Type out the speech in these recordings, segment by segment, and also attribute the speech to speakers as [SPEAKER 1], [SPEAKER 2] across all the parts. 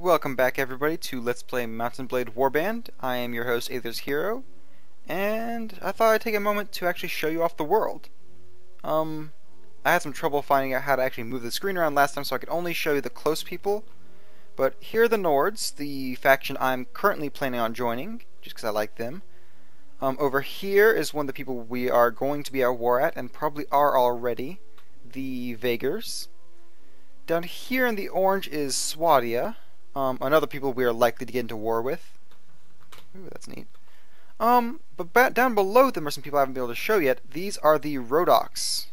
[SPEAKER 1] Welcome back everybody to Let's Play Mount&Blade Warband. I am your host, Aether's Hero, and I thought I'd take a moment to actually show you off the world. I had some trouble finding out how to actually move the screen around last time, so I could only show you the close people. But here are the Nords, the faction I'm currently planning on joining, just because I like them. Over here is one of the people we are going to be at war at, and probably are already, the Vaegrs. Down here in the orange is Swadia. Another people we are likely to get into war with. Ooh, that's neat. But down below them are some people I haven't been able to show yet. These are the Rhodoks.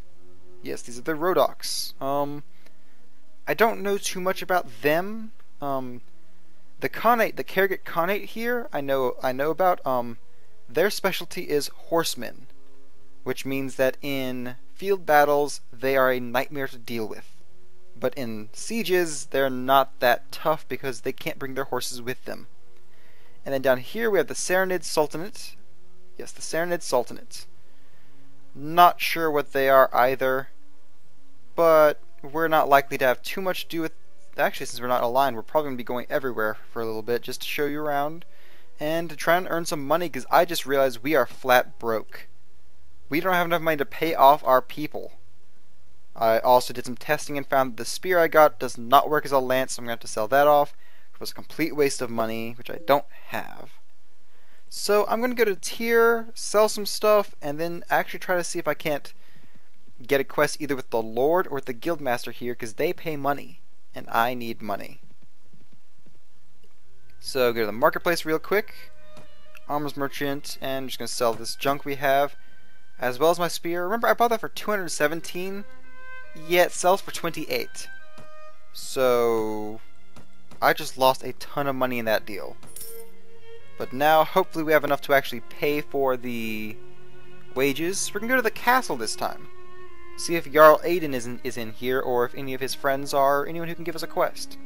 [SPEAKER 1] Yes, these are the Rhodoks. I don't know too much about them. The Karget Khanate here, I know about. Their specialty is horsemen, which means that in field battles they are a nightmare to deal with. But in sieges, they're not that tough because they can't bring their horses with them. And then down here we have the Serenid Sultanate. Yes, the Serenid Sultanate. Not sure what they are either, but we're not likely to have too much to do with... Actually, since we're not aligned, we're probably going to be going everywhere for a little bit just to show you around and to try and earn some money, because I just realized we are flat broke. We don't have enough money to pay off our people. I also did some testing and found that the spear I got does not work as a lance, so I'm going to have to sell that off. It was a complete waste of money, which I don't have. So I'm going to go to tier, sell some stuff, and then actually try to see if I can't get a quest either with the Lord or with the Guildmaster here, because they pay money, and I need money. So go to the marketplace real quick, armors merchant, and I'm just going to sell this junk we have, as well as my spear. Remember, I bought that for 217. Yeah, it sells for 28. So I just lost a ton of money in that deal. But now hopefully we have enough to actually pay for the wages. We're gonna go to the castle this time. See if Jarl Aiden is in here, or if any of his friends are, or anyone who can give us a quest.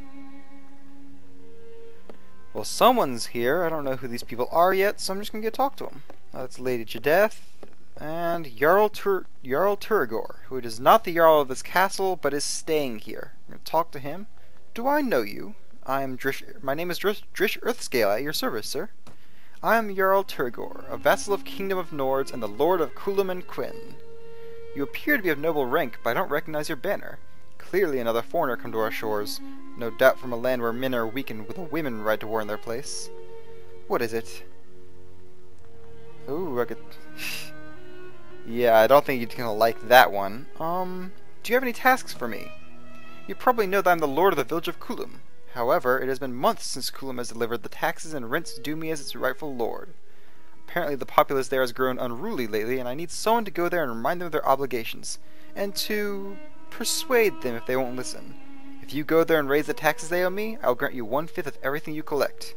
[SPEAKER 1] Well, someone's here. I don't know who these people are yet, so I'm just gonna go talk to them. That's Lady Jadeth. And Jarl Turgor, who is not the Jarl of this castle, but is staying here. I'm going to talk to him. Do I know you? My name is Drish Earthscale, at your service, sir. I am Jarl Turgor, a vassal of Kingdom of Nords and the Lord of Kulam and Quinn. You appear to be of noble rank, but I don't recognize your banner. Clearly another foreigner come to our shores, no doubt from a land where men are weakened with a women right to war in their place. What is it? Ooh, I could... Yeah, I don't think you're gonna like that one. Do you have any tasks for me? You probably know that I'm the lord of the village of Kulam. However, it has been months since Kulam has delivered the taxes and rents due me as its rightful lord. Apparently the populace there has grown unruly lately, and I need someone to go there and remind them of their obligations, and to persuade them if they won't listen. If you go there and raise the taxes they owe me, I'll grant you 1/5 of everything you collect.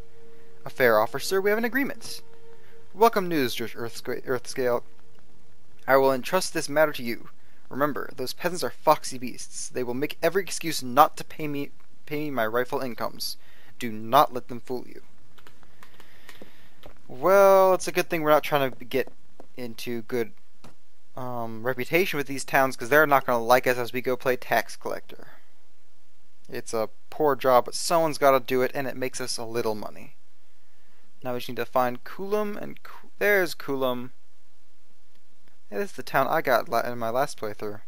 [SPEAKER 1] A fair offer, sir. We have an agreement. Welcome news, Judge Earthscale. I will entrust this matter to you. Remember, those peasants are foxy beasts. They will make every excuse not to pay me my rightful incomes. Do not let them fool you. Well, it's a good thing we're not trying to get into good reputation with these towns, because they're not going to like us as we go play tax collector. It's a poor job, but someone's got to do it, and it makes us a little money. Now we just need to find Kulam, and there's Kulam. Yeah, this is the town I got in my last playthrough.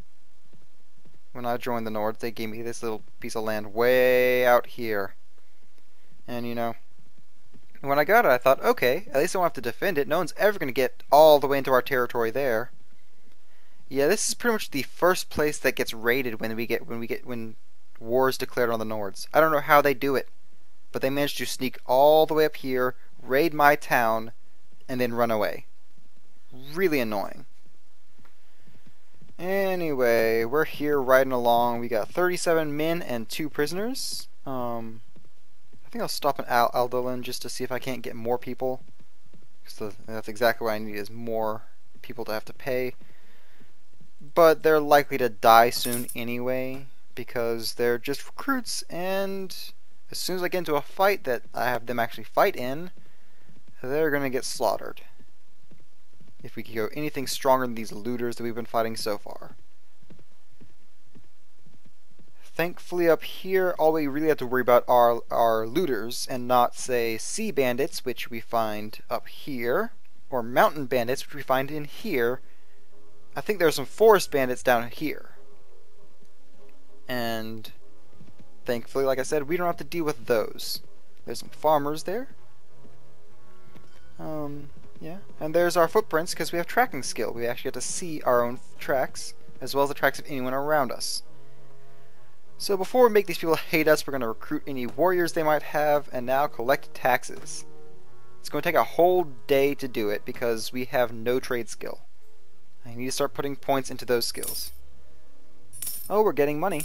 [SPEAKER 1] When I joined the Nords, they gave me this little piece of land way out here. And, you know, when I got it, I thought, okay, at least I won't have to defend it. No one's ever going to get all the way into our territory there. Yeah, this is pretty much the first place that gets raided when war is declared on the Nords. I don't know how they do it, but they managed to sneak all the way up here, raid my town, and then run away. Really annoying. Anyway, we're here riding along. We got 37 men and 2 prisoners. I think I'll stop in Aldolin just to see if I can't get more people. Because that's exactly what I need, is more people to have to pay. But they're likely to die soon anyway, because they're just recruits, and as soon as I get into a fight that I have them actually fight in, they're going to get slaughtered. If we can go anything stronger than these looters that we've been fighting so far. Thankfully up here, all we really have to worry about are looters, and not, say, sea bandits, which we find up here, or mountain bandits, which we find in here. I think there's some forest bandits down here. And thankfully, like I said, we don't have to deal with those. There's some farmers there. Yeah. And there's our footprints, because we have tracking skill. We actually get to see our own tracks, as well as the tracks of anyone around us. So before we make these people hate us, we're going to recruit any warriors they might have, and now collect taxes. It's going to take a whole day to do it, because we have no trade skill. I need to start putting points into those skills. Oh, we're getting money.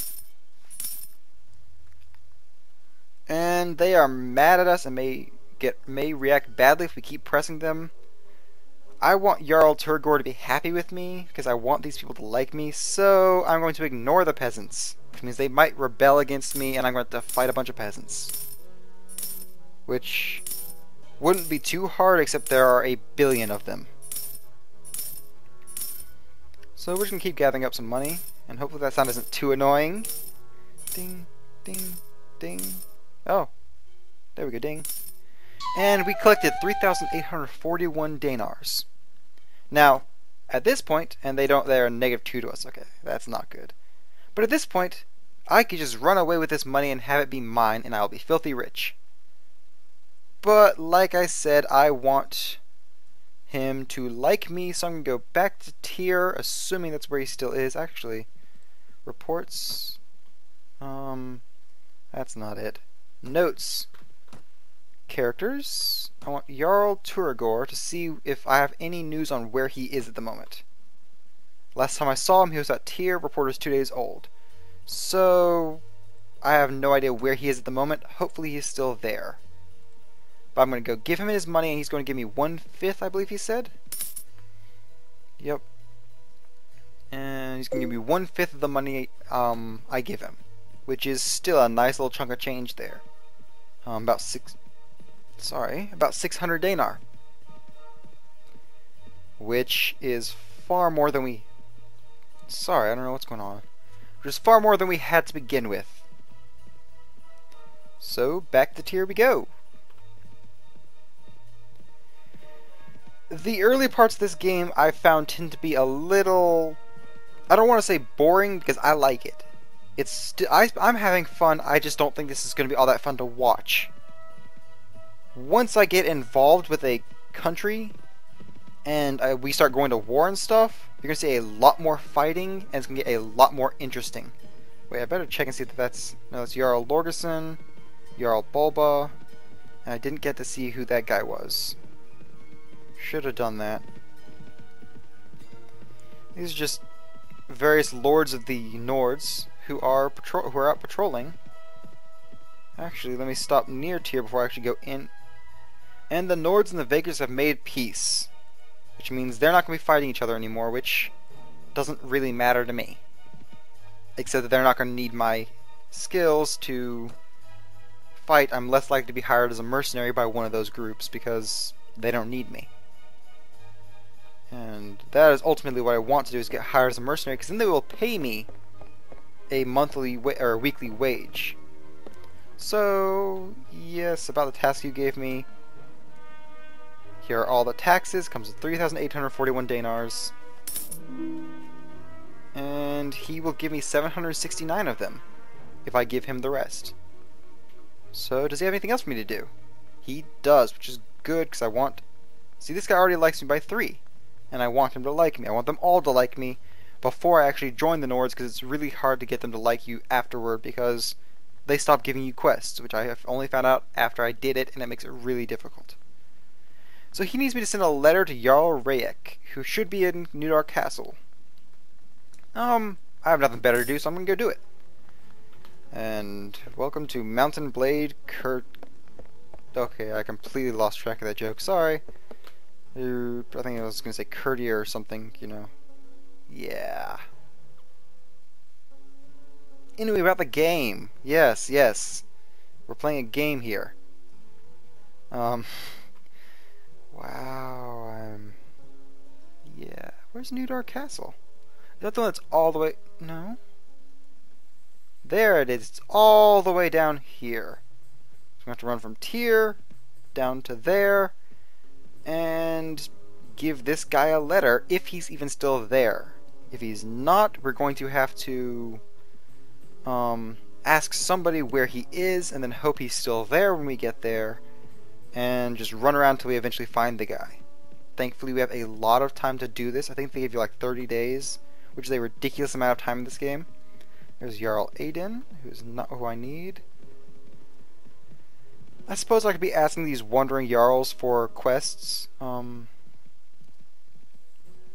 [SPEAKER 1] And they are mad at us and may react badly if we keep pressing them. I want Jarl Turgor to be happy with me, because I want these people to like me, so I'm going to ignore the peasants, which means they might rebel against me, and I'm going to have to fight a bunch of peasants. Which wouldn't be too hard, except there are a billion of them. So we're just going to keep gathering up some money, and hopefully that sound isn't too annoying. Ding, ding, ding. Oh, there we go, ding. And we collected 3,841 dinars. Now, at this point, and they're -2 to us, okay, that's not good. But at this point, I could just run away with this money and have it be mine, and I'll be filthy rich. But, like I said, I want him to like me, so I'm going to go back to tier, assuming that's where he still is. Actually, reports, that's not it. Notes. Characters. I want Jarl Turgor to see if I have any news on where he is at the moment. Last time I saw him, he was at tier. Report is 2 days old. So, I have no idea where he is at the moment. Hopefully he's still there. But I'm going to go give him his money, and he's going to give me 1/5, I believe he said. Yep. And he's going to give me 1/5 of the money I give him, which is still a nice little chunk of change there. About 600 dinar, which is far more than we. Sorry, I don't know what's going on. Which is far more than we had to begin with. So back to tier we go. The early parts of this game I found tend to be a little, I don't want to say boring, because I like it. I'm having fun, I just don't think this is going to be all that fun to watch. Once I get involved with a country, and we start going to war and stuff, you're going to see a lot more fighting, and it's going to get a lot more interesting. Wait, I better check and see if that's, no, that's Jarl Lorgerson, Jarl Bulba, and I didn't get to see who that guy was. Should have done that. These are just various lords of the Nords who are out patrolling. Actually, let me stop near tier before I actually go in. And the Nords and the Vakers have made peace, which means they're not going to be fighting each other anymore, which doesn't really matter to me. Except that they're not going to need my skills to fight. I'm less likely to be hired as a mercenary by one of those groups because they don't need me. And that is ultimately what I want to do, is get hired as a mercenary, because then they will pay me a monthly or weekly wage. So, yes, about the task you gave me. Here are all the taxes. Comes with 3,841 dinars. And he will give me 769 of them if I give him the rest. So, does he have anything else for me to do? He does, which is good, because I want... See, this guy already likes me by 3. And I want him to like me. I want them all to like me before I actually join the Nords, because it's really hard to get them to like you afterward, because they stop giving you quests, which I have only found out after I did it, and it makes it really difficult. So he needs me to send a letter to Jarl Rayek, who should be in Newdark Castle. I have nothing better to do, so I'm going to go do it. And welcome to Mount&Blade, Okay, I completely lost track of that joke. Sorry. I think I was going to say courtier or something, you know. Yeah. Anyway, about the game. Yes, yes. We're playing a game here. Wow, yeah. Where's Newdark Castle? Is that the one that's all the way... No? There it is. It's all the way down here. So we have to run from here down to there and give this guy a letter if he's even still there. If he's not, we're going to have to ask somebody where he is and then hope he's still there when we get there and just run around until we eventually find the guy. Thankfully, we have a lot of time to do this. I think they give you like 30 days, which is a ridiculous amount of time in this game. There's Jarl Aiden, who's not who I need. I suppose I could be asking these wandering Jarls for quests.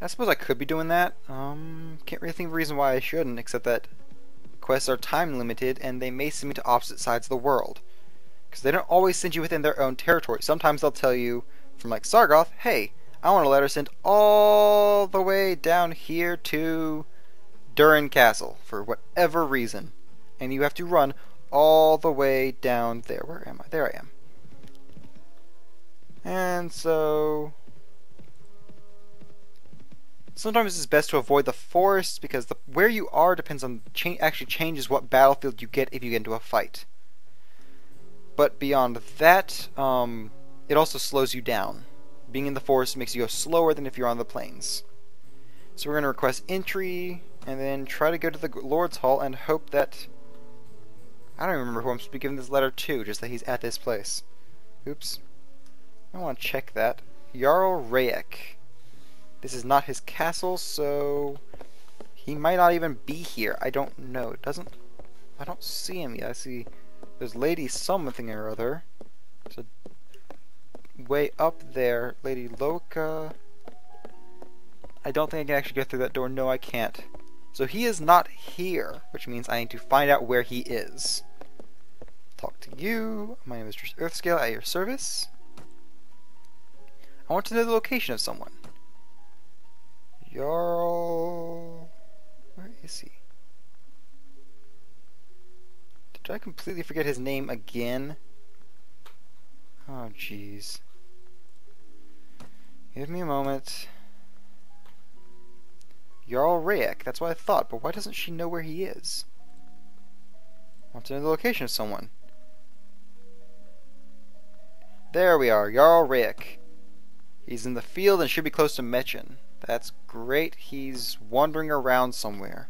[SPEAKER 1] I suppose I could be doing that. Can't really think of a reason why I shouldn't, except that quests are time limited and they may send me to opposite sides of the world. Because they don't always send you within their own territory. Sometimes they'll tell you, from like Sargoth, hey, I want a letter sent all the way down here to Durin Castle for whatever reason. And you have to run all the way down there. Where am I? There I am. And so sometimes it's best to avoid the forests because where you are depends on actually changes what battlefield you get if you get into a fight. But beyond that, it also slows you down. Being in the forest makes you go slower than if you're on the plains. So we're going to request entry and then try to go to the Lord's Hall and hope that... I don't remember who I'm supposed to be giving this letter to, just that he's at this place. Oops. I want to check that. Jarl Rayek. This is not his castle, so he might not even be here. I don't know. I don't see him yet. I see there's Lady something or other. There's a way up there. Lady Loka. I don't think I can actually get through that door. No, I can't. So he is not here, which means I need to find out where he is. Talk to you. My name is Earthscale at your service. I want to know the location of someone. Jarl... Where is he? Did I completely forget his name again? Oh, jeez. Give me a moment. Jarl Rayek, that's what I thought, but why doesn't she know where he is? I want to know the location of someone. There we are, Jarl Rayek. He's in the field and should be close to Mechin. That's great. He's wandering around somewhere.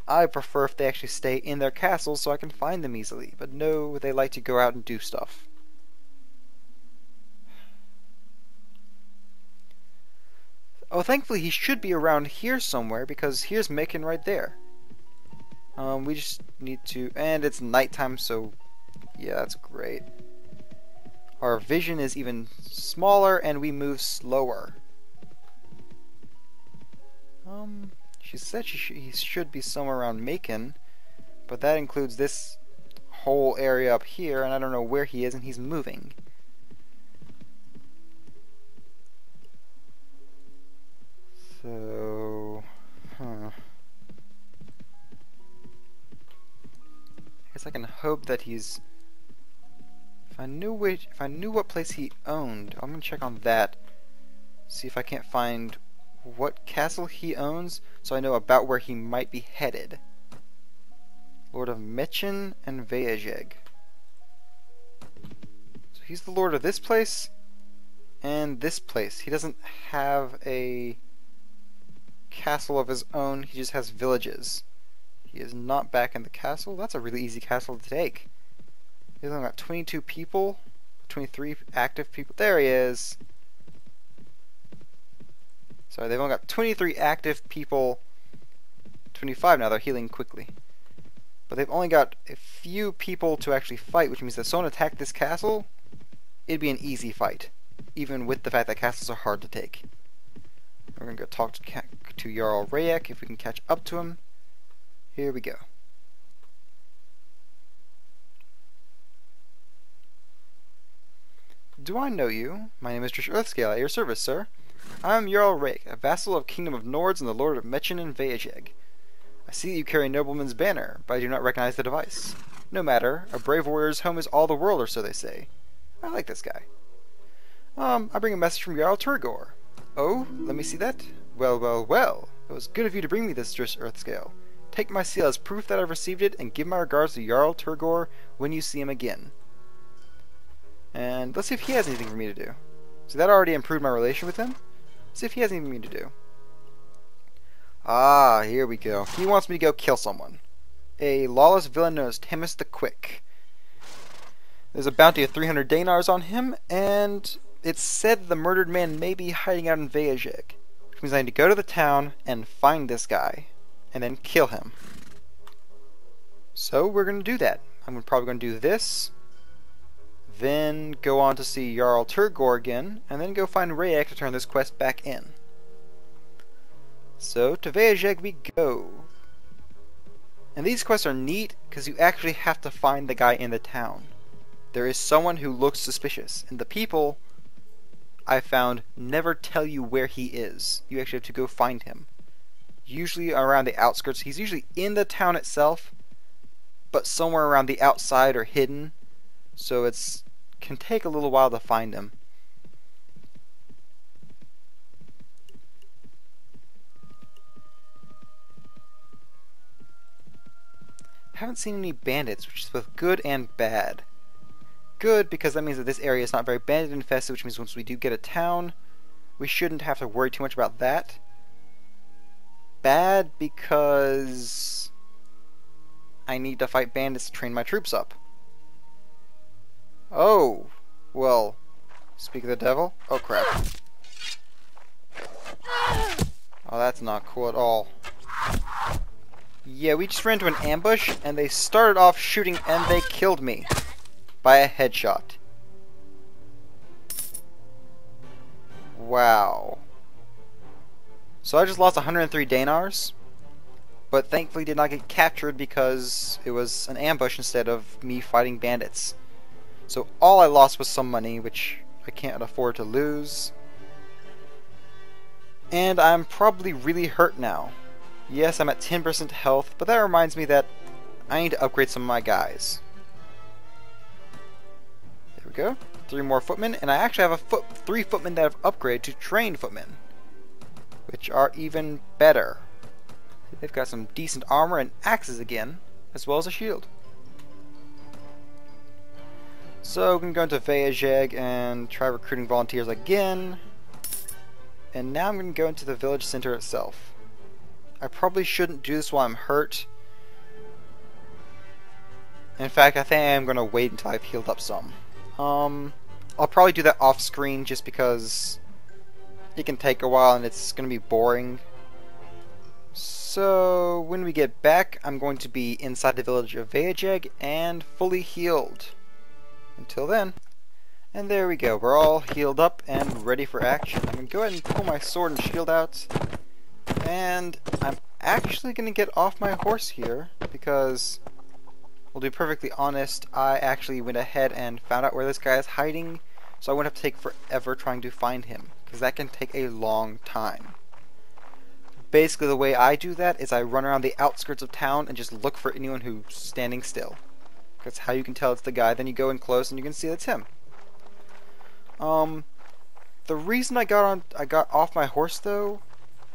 [SPEAKER 1] I prefer if they actually stay in their castles so I can find them easily, but no, they like to go out and do stuff. Oh, thankfully he should be around here somewhere because here's Mechin right there. We just need to... And it's nighttime, so... Yeah, that's great. Our vision is even smaller and we move slower. She said he should be somewhere around Macon, but that includes this whole area up here, and I don't know where he is, and he's moving. So, I guess I can hope that he's... If I knew what place he owned, I'm gonna check on that. See if I can't find what castle he owns, so I know about where he might be headed. Lord of Mechin and Vayajeg. So he's the lord of this place and this place. He doesn't have a castle of his own, he just has villages. He is not back in the castle. That's a really easy castle to take. He's only got 22 people, 23 active people. There he is. Sorry, they've only got 23 active people. 25 now, they're healing quickly. But they've only got a few people to actually fight, which means that if someone attacked this castle, it'd be an easy fight. Even with the fact that castles are hard to take. We're going to go talk to Jarl Rayek if we can catch up to him. Here we go. Do I know you? My name is Drish Earthscale at your service, sir. I am Jarl Rayek, a vassal of Kingdom of Nords and the Lord of Mechin and Vayajeg. I see that you carry a nobleman's banner, but I do not recognize the device. No matter, a brave warrior's home is all the world, or so they say. I like this guy. I bring a message from Jarl Turgor. Oh, let me see that. Well, well, well. It was good of you to bring me this Drish Earthscale. Take my seal as proof that I've received it, and give my regards to Jarl Turgor when you see him again. And let's see if he has anything for me to do. So that already improved my relation with him. Let's see if he has anything for me to do. Ah, here we go. He wants me to go kill someone. A lawless villain known as Themis the Quick. There's a bounty of 300 dinars on him, and it's said the murdered man may be hiding out in Vajeg. Which means I need to go to the town and find this guy, and then kill him. So we're going to do that. I'm probably going to do this, then go on to see Jarl Turgor again, and then go find Rayek to turn this quest back in. So, to Vajeg we go. And these quests are neat because you actually have to find the guy in the town. There is someone who looks suspicious, and the people I found never tell you where he is. You actually have to go find him. Usually around the outskirts. He's usually in the town itself, but somewhere around the outside or hidden. So it can take a little while to find him. Haven't seen any bandits, which is both good and bad. Good because that means that this area is not very bandit infested, which means once we do get a town, we shouldn't have to worry too much about that. Bad because I need to fight bandits to train my troops up. Oh, well, speak of the devil. Oh crap. Oh, that's not cool at all. Yeah, we just ran into an ambush, and they started off shooting, and they killed me by a headshot. Wow. So I just lost 103 dinars, but thankfully did not get captured because it was an ambush instead of me fighting bandits. So all I lost was some money, which I can't afford to lose. And I'm probably really hurt now. Yes, I'm at 10% health, but that reminds me that I need to upgrade some of my guys. There we go. 3 more footmen, and I actually have 3 footmen that have upgraded to trained footmen, which are even better. They've got some decent armor and axes again, as well as a shield. So we can go into Vajeg and try recruiting volunteers again. And now I'm going to go into the village center itself. I probably shouldn't do this while I'm hurt. In fact, I think I'm going to wait until I've healed up some. I'll probably do that off screen just because it can take a while and it's going to be boring. So when we get back, I'm going to be inside the village of Vajeg and fully healed. Until then. And there we go. We're all healed up and ready for action. I'm going to go ahead and pull my sword and shield out. And I'm actually going to get off my horse here because, we'll be perfectly honest, I actually went ahead and found out where this guy is hiding, so I wouldn't have to take forever trying to find him, because that can take a long time. Basically the way I do that is I run around the outskirts of town and just look for anyone who's standing still. That's how you can tell it's the guy. Then you go in close and you can see it's him. The reason I got off my horse though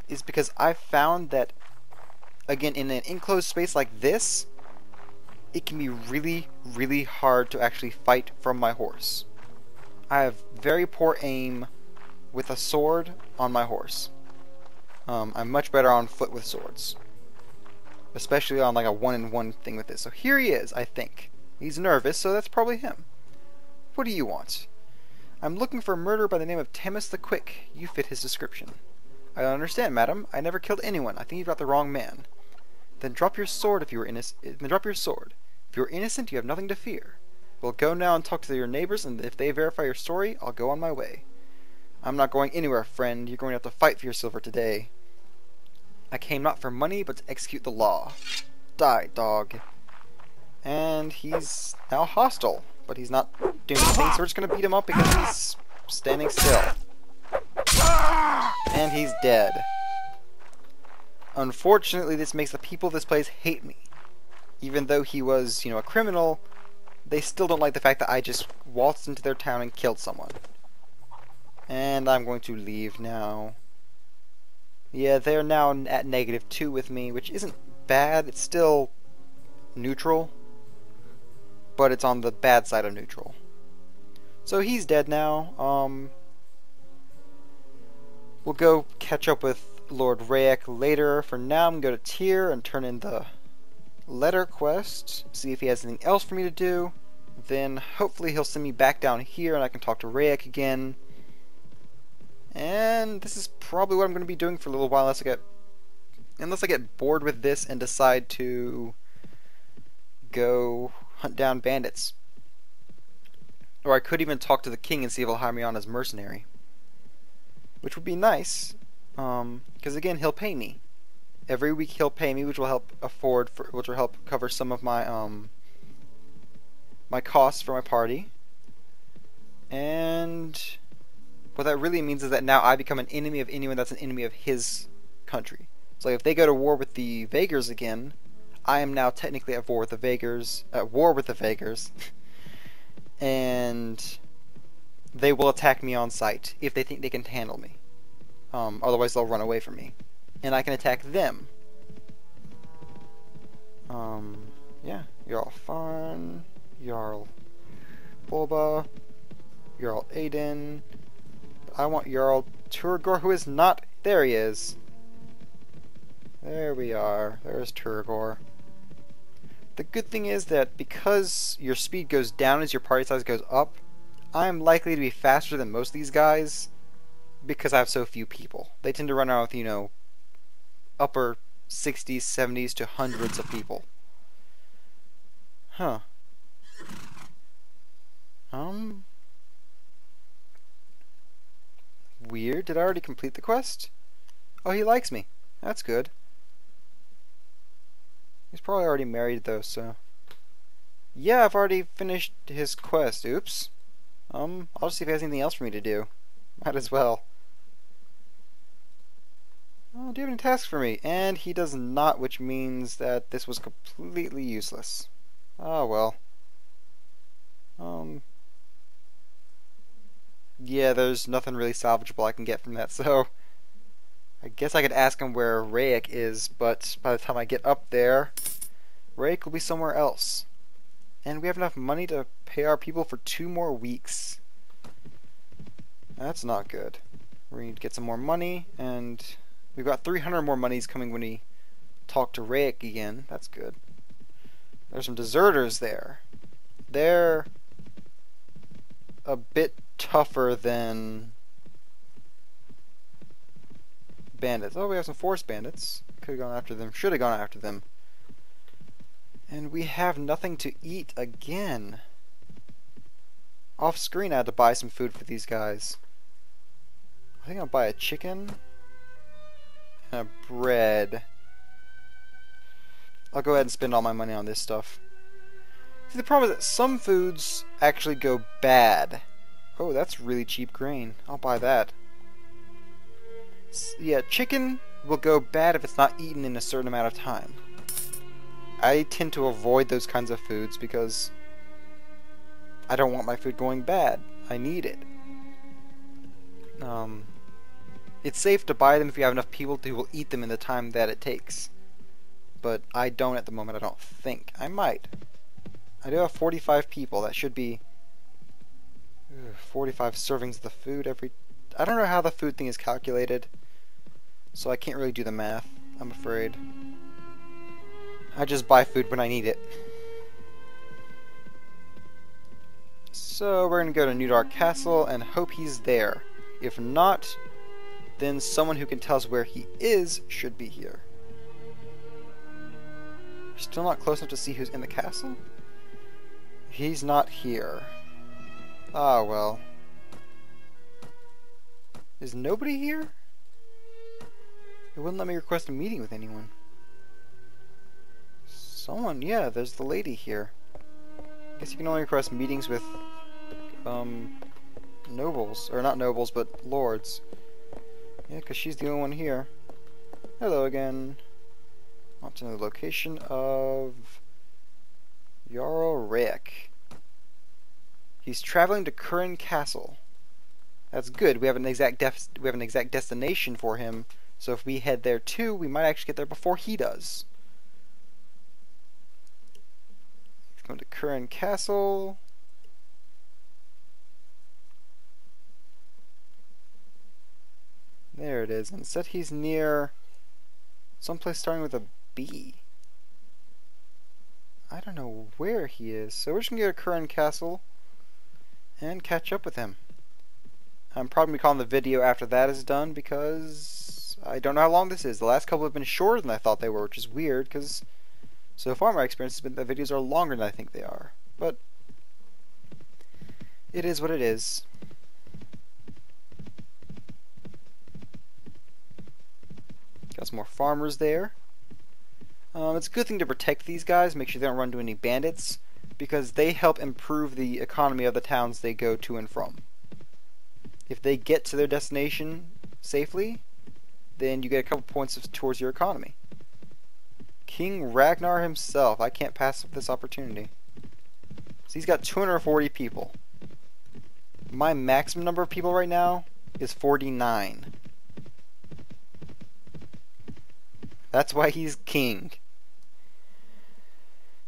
[SPEAKER 1] is because I found that, again, in an enclosed space like this, it can be really, really hard to actually fight from my horse. I have very poor aim with a sword on my horse. I'm much better on foot with swords, especially on like a one-in-one thing with this. So here he is, I think. He's nervous, so that's probably him. What do you want? I'm looking for a murderer by the name of Themis the Quick. You fit his description. I don't understand, madam. I never killed anyone. I think you've got the wrong man. Then drop your sword if you were innocent. Then drop your sword. If you're innocent, you have nothing to fear. We'll go now and talk to your neighbors, and if they verify your story, I'll go on my way. I'm not going anywhere, friend. You're going to have to fight for your silver today. I came not for money, but to execute the law. Die, dog. And he's now hostile, but he's not doing anything, so we're just going to beat him up because he's standing still. And he's dead. Unfortunately, this makes the people of this place hate me. Even though he was, a criminal, they still don't like the fact that I just waltzed into their town and killed someone. And I'm going to leave now. Yeah, they're now at -2 with me, which isn't bad. It's still neutral, but it's on the bad side of neutral. So he's dead now. We'll go catch up with Lord Rayek later. For now, I'm going to go to Tyr and turn in the letter quest, see if he has anything else for me to do. Then hopefully he'll send me back down here and I can talk to Rayek again. And this is probably what I'm going to be doing for a little while unless I get bored with this and decide to go hunt down bandits. Or I could even talk to the king and see if he'll hire me on as mercenary, which would be nice, because again, he'll pay me every week. He'll pay me, which will help cover some of my my costs for my party. And what that really means is that now I become an enemy of anyone that's an enemy of his country. So if they go to war with the Vagars again, I am now technically at war with the Vagars, and they will attack me on sight if they think they can handle me. Otherwise they'll run away from me. And I can attack them. Yeah, Jarl Farn, Jarl Bulba, Jarl Aiden. I want Jarl Turgor, who is not... There he is. There we are. There's Turgor. The good thing is that because your speed goes down as your party size goes up, I'm likely to be faster than most of these guys because I have so few people. They tend to run around with, upper 60s, 70s to hundreds of people. Huh. Weird. Did I already complete the quest? Oh, he likes me. That's good. He's probably already married though, so... Yeah, I've already finished his quest. Oops. I'll just see if he has anything else for me to do. Might as well. Oh, do you have any tasks for me? And he does not, which means that this was completely useless. Oh, well. Yeah, there's nothing really salvageable I can get from that, so... I guess I could ask him where Rayek is, but by the time I get up there, Rayek will be somewhere else. And we have enough money to pay our people for 2 more weeks. That's not good. We need to get some more money, and we've got 300 more monies coming when we talk to Rayek again. That's good. There's some deserters there. They're a bit tougher than bandits. Oh, we have some forest bandits. Could have gone after them. Should have gone after them. And we have nothing to eat again. Off screen I had to buy some food for these guys. I think I'll buy a chicken and a bread. I'll go ahead and spend all my money on this stuff. See, the problem is that some foods actually go bad. Oh, that's really cheap grain. I'll buy that. Yeah, chicken will go bad if it's not eaten in a certain amount of time. I tend to avoid those kinds of foods because I don't want my food going bad. I need it. It's safe to buy them if you have enough people who will eat them in the time that it takes. But I don't at the moment, I don't think. I might. I do have 45 people. That should be 45 servings of the food every... I don't know how the food thing is calculated, so I can't really do the math, I'm afraid. I just buy food when I need it. So we're going to go to Newdark Castle and hope he's there. If not, then someone who can tell us where he is should be here. Still not close enough to see who's in the castle? He's not here. Ah, well. Is nobody here? It wouldn't let me request a meeting with anyone. Someone, yeah, there's the lady here. I guess you can only request meetings with, nobles. Or not nobles, but lords. Yeah, because she's the only one here. Hello again. On to the location of Jarl Rayek. He's traveling to Curran Castle. That's good. We have an exact destination for him. So if we head there too, we might actually get there before he does. Going to Curran Castle. There it is. And it said he's near someplace starting with a B. I don't know where he is. So we're just going to go to Curran Castle and catch up with him. I'm probably going to be calling the video after that is done because I don't know how long this is. The last couple have been shorter than I thought they were, which is weird because so far my experience has been that videos are longer than I think they are. But it is what it is. Got some more farmers there. It's a good thing to protect these guys, make sure they don't run into any bandits, because they help improve the economy of the towns they go to and from. If they get to their destination safely, then you get a couple points towards your economy. King Ragnar himself, I can't pass up this opportunity. So he's got 240 people. My maximum number of people right now is 49. That's why he's king.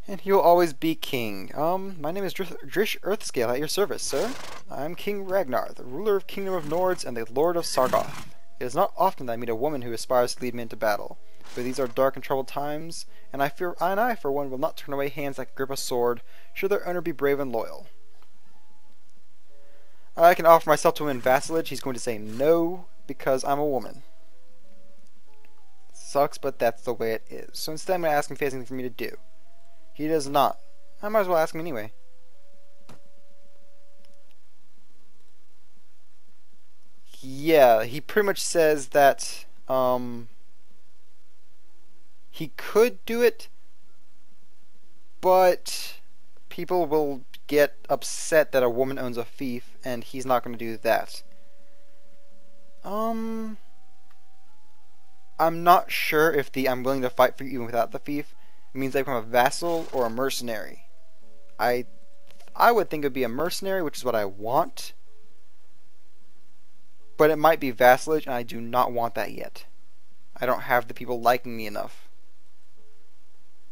[SPEAKER 1] And he'll always be king. My name is Drish Earthscale at your service, sir. I'm King Ragnar, the ruler of Kingdom of Nords and the Lord of Sargoth. It is not often that I meet a woman who aspires to lead me into battle, but these are dark and troubled times, and I for one, will not turn away hands that grip a sword, should their owner be brave and loyal. I can offer myself to him in vassalage. He's going to say no, because I'm a woman. Sucks, but that's the way it is. So instead I'm going to ask him if he has anything for me to do. He does not. I might as well ask him anyway. Yeah, he pretty much says that he could do it, but people will get upset that a woman owns a fief, and he's not going to do that. I'm not sure if the I'm willing to fight for you even without the fief means I become a vassal or a mercenary. I would think it would be a mercenary, which is what I want. But it might be vassalage, and I do not want that yet. I don't have the people liking me enough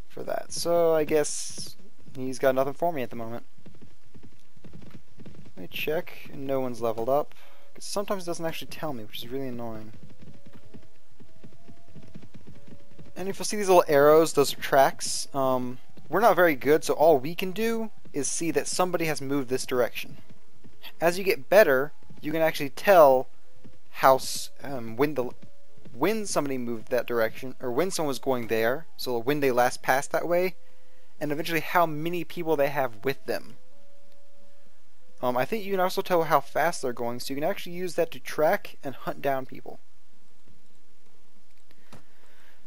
[SPEAKER 1] for that. So I guess he's got nothing for me at the moment. Let me check. No one's leveled up. Because sometimes it doesn't actually tell me, which is really annoying. And if you'll see these little arrows, those are tracks. We're not very good, so all we can do is see that somebody has moved this direction. As you get better, you can actually tell how when somebody moved that direction, or when someone was going there, so when they last passed that way, and eventually how many people they have with them. I think you can also tell how fast they're going, so you can actually use that to track and hunt down people.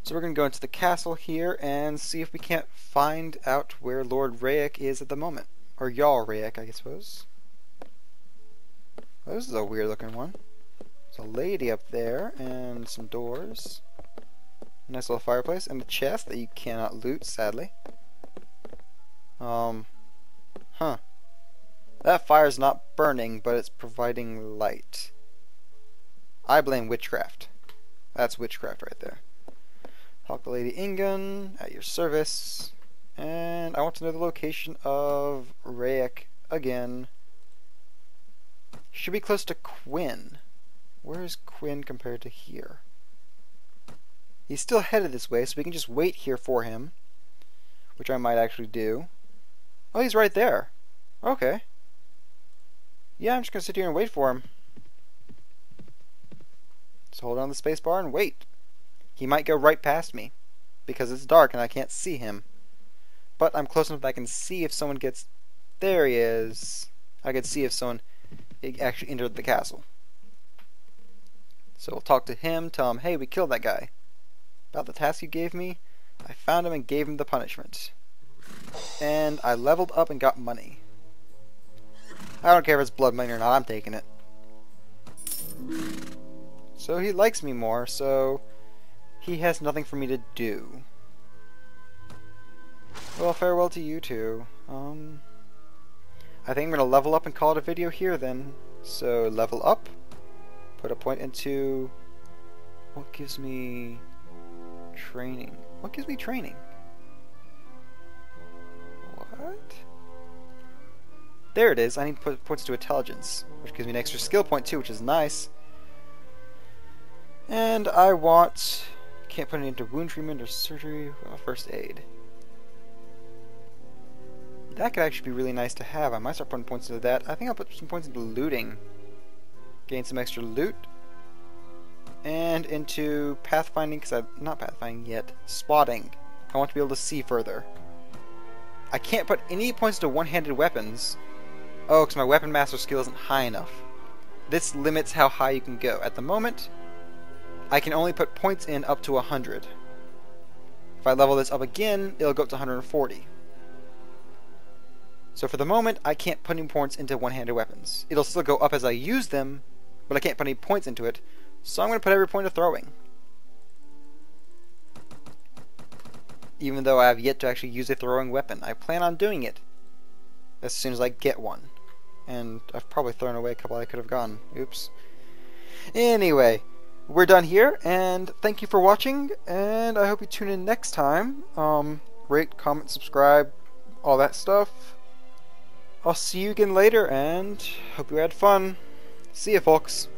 [SPEAKER 1] So we're going to go into the castle here and see if we can't find out where Lord Rayek is at the moment. Or Jarl Rayek, I suppose. Oh, this is a weird looking one. There's a lady up there and some doors. Nice little fireplace and a chest that you cannot loot, sadly. That fire's not burning, but it's providing light. I blame witchcraft. That's witchcraft right there. Talk to Lady Ingun at your service. And I want to know the location of Rayek again. Should be close to Quinn. Where is Quinn compared to here? He's still headed this way, so we can just wait here for him. Which I might actually do. Oh, he's right there. Okay. Yeah, I'm just going to sit here and wait for him. Just hold on the space bar and wait. He might go right past me, because it's dark and I can't see him. But I'm close enough that I can see if someone gets... There he is. I can see if someone actually entered the castle. So we'll talk to him, tell him, hey, we killed that guy. About the task you gave me, I found him and gave him the punishment. And I leveled up and got money. I don't care if it's blood money or not, I'm taking it. So he likes me more, so... he has nothing for me to do. Well, farewell to you two. I think I'm going to level up and call it a video here then. So, level up. Put a point into... what gives me... training? What gives me training? What? What? There it is. I need to put points to intelligence, which gives me an extra skill point too, which is nice. And I want... Can't put it into wound treatment or surgery. First aid. That could actually be really nice to have. I might start putting points into that. I think I'll put some points into looting. Gain some extra loot. And into pathfinding, because I'm not pathfinding yet. Spotting. I want to be able to see further. I can't put any points to one-handed weapons. Oh, because my weapon master skill isn't high enough. This limits how high you can go. At the moment, I can only put points in up to 100. If I level this up again, it'll go up to 140. So for the moment, I can't put any points into one-handed weapons. It'll still go up as I use them, but I can't put any points into it. So I'm going to put every point to throwing. Even though I have yet to actually use a throwing weapon. I plan on doing it as soon as I get one. And I've probably thrown away a couple I could have gotten. Oops. Anyway, we're done here, and thank you for watching, and I hope you tune in next time. Rate, comment, subscribe, all that stuff. I'll see you again later, and hope you had fun. See ya, folks.